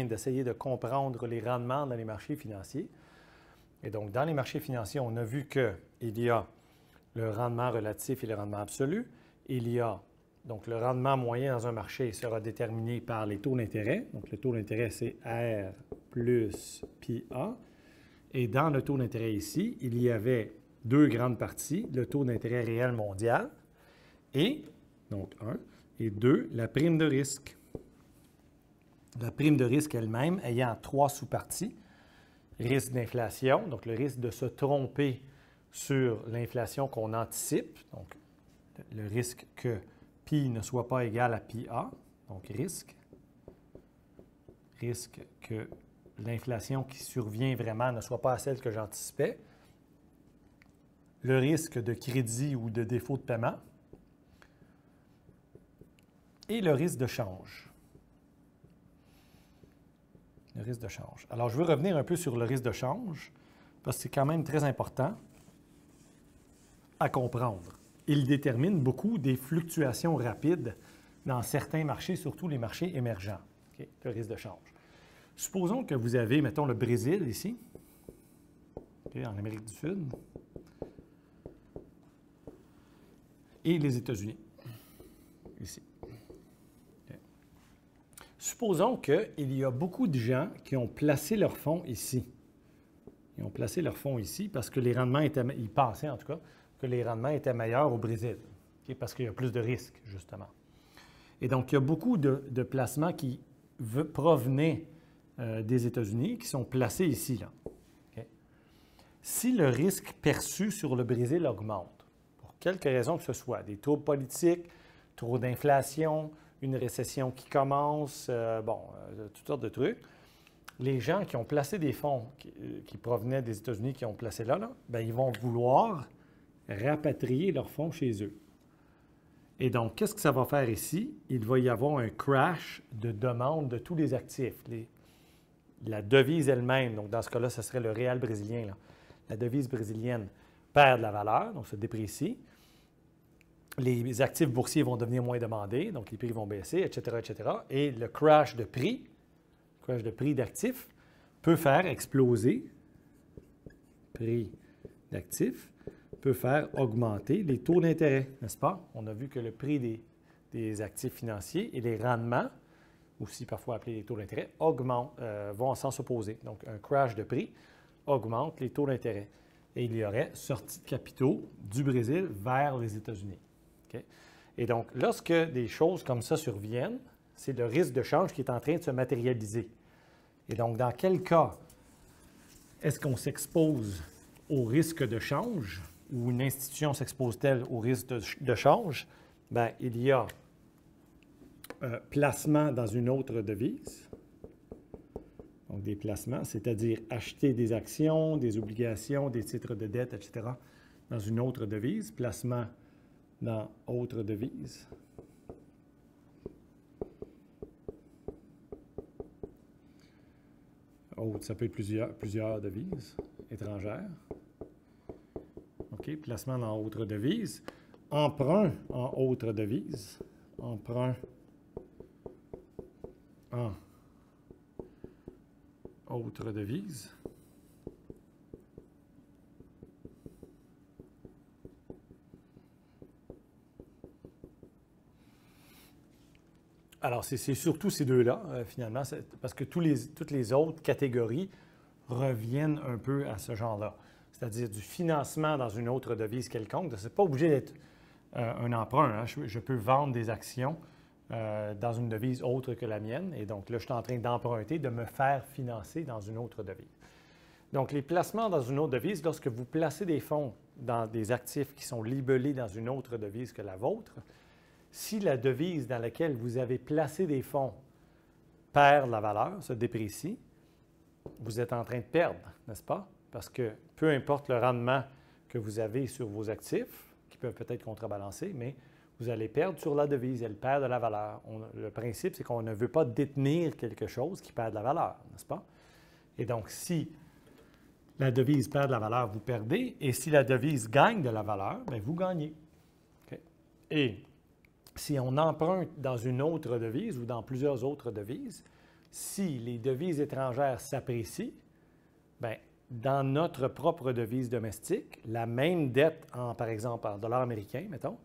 d'essayer de comprendre les rendements dans les marchés financiers. Et donc, dans les marchés financiers, on a vu qu'il y a le rendement relatif et le rendement absolu. Il y a, donc, le rendement moyen dans un marché sera déterminé par les taux d'intérêt. Donc, le taux d'intérêt, c'est R plus pi A. Et dans le taux d'intérêt ici, il y avait deux grandes parties, le taux d'intérêt réel mondial et, donc 1, et 2, la prime de risque. La prime de risque elle-même ayant trois sous-parties. Risque d'inflation, donc le risque de se tromper sur l'inflation qu'on anticipe, donc le risque que pi ne soit pas égal à pi A, donc risque que l'inflation qui survient vraiment ne soit pas celle que j'anticipais, le risque de crédit ou de défaut de paiement et le risque de change. Le risque de change. Alors, je veux revenir un peu sur le risque de change parce que c'est quand même très important à comprendre. Il détermine beaucoup des fluctuations rapides dans certains marchés, surtout les marchés émergents, okay? Le risque de change. Supposons que vous avez, mettons, le Brésil ici, okay, en Amérique du Sud, et les États-Unis, ici. Okay. Supposons qu'il y a beaucoup de gens qui ont placé leurs fonds ici. Ils ont placé leurs fonds ici parce que les rendements étaient, ils pensaient en tout cas, que les rendements étaient meilleurs au Brésil, okay, parce qu'il y a plus de risques, justement. Et donc, il y a beaucoup de placements qui provenaient des États-Unis qui sont placés ici. Là. Okay. Si le risque perçu sur le Brésil augmente, pour quelque raison que ce soit, des troubles politiques, trop d'inflation, une récession qui commence, toutes sortes de trucs, les gens qui ont placé des fonds qui provenaient des États-Unis, qui ont placé là, bien, ils vont vouloir rapatrier leurs fonds chez eux. Et donc, qu'est-ce que ça va faire ici? Il va y avoir un crash de demande de tous les actifs. La devise elle-même, donc dans ce cas-là, ce serait le réal brésilien. Là. La devise brésilienne perd de la valeur, donc se déprécie. Les actifs boursiers vont devenir moins demandés, donc les prix vont baisser, etc., etc. Et le crash de prix d'actifs, peut faire exploser, prix d'actifs, peut faire augmenter les taux d'intérêt, n'est-ce pas? On a vu que le prix des actifs financiers et les rendements, aussi parfois appelés les taux d'intérêt, vont sans s'opposer. Donc, un crash de prix augmente les taux d'intérêt. Et il y aurait sortie de capitaux du Brésil vers les États-Unis. Okay? Et donc, lorsque des choses comme ça surviennent, c'est le risque de change qui est en train de se matérialiser. Et donc, dans quel cas est-ce qu'on s'expose au risque de change ou une institution s'expose-t-elle au risque de change? Bien, il y a placement dans une autre devise. Donc, des placements, c'est-à-dire acheter des actions, des obligations, des titres de dette, etc., dans une autre devise. Placement dans autre devise. Autre, ça peut être plusieurs devises étrangères. OK, placement dans autre devise. Emprunt en autre devise. Emprunt en autre devise. Alors, c'est surtout ces deux-là, finalement, parce que toutes les autres catégories reviennent un peu à ce genre-là. C'est-à-dire du financement dans une autre devise quelconque. Ce n'est pas obligé d'être un emprunt. Hein. Je peux vendre des actions dans une devise autre que la mienne. Et donc là, je suis en train d'emprunter, de me faire financer dans une autre devise. Donc, les placements dans une autre devise, lorsque vous placez des fonds dans des actifs qui sont libellés dans une autre devise que la vôtre, si la devise dans laquelle vous avez placé des fonds perd la valeur, se déprécie, vous êtes en train de perdre, n'est-ce pas? Parce que peu importe le rendement que vous avez sur vos actifs, qui peuvent peut-être contrebalancer, mais vous allez perdre sur la devise, elle perd de la valeur. Le principe, c'est qu'on ne veut pas détenir quelque chose qui perd de la valeur, n'est-ce pas? Et donc, si la devise perd de la valeur, vous perdez, et si la devise gagne de la valeur, bien, vous gagnez. Okay? Et si on emprunte dans une autre devise ou dans plusieurs autres devises, si les devises étrangères s'apprécient, bien, dans notre propre devise domestique, la même dette, par exemple en dollars américains, mettons,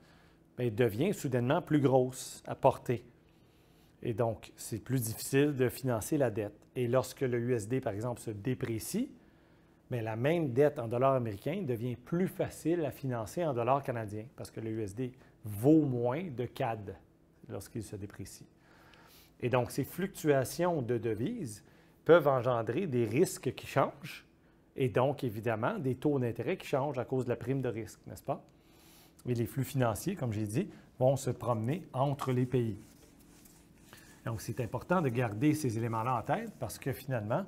bien, devient soudainement plus grosse à porter. Et donc, c'est plus difficile de financer la dette. Et lorsque le USD, par exemple, se déprécie, bien, la même dette en dollars américains devient plus facile à financer en dollars canadiens parce que le USD vaut moins de CAD lorsqu'il se déprécie. Et donc, ces fluctuations de devises peuvent engendrer des risques qui changent et donc, évidemment, des taux d'intérêt qui changent à cause de la prime de risque, n'est-ce pas? Et les flux financiers, comme j'ai dit, vont se promener entre les pays. Donc, c'est important de garder ces éléments-là en tête parce que finalement,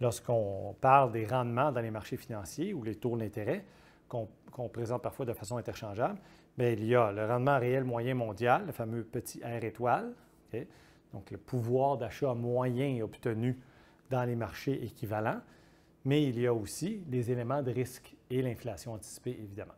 lorsqu'on parle des rendements dans les marchés financiers ou les taux d'intérêt qu'on présente parfois de façon interchangeable, bien, il y a le rendement réel moyen mondial, le fameux petit R étoile, okay? Donc le pouvoir d'achat moyen obtenu dans les marchés équivalents, mais il y a aussi les éléments de risque et l'inflation anticipée, évidemment.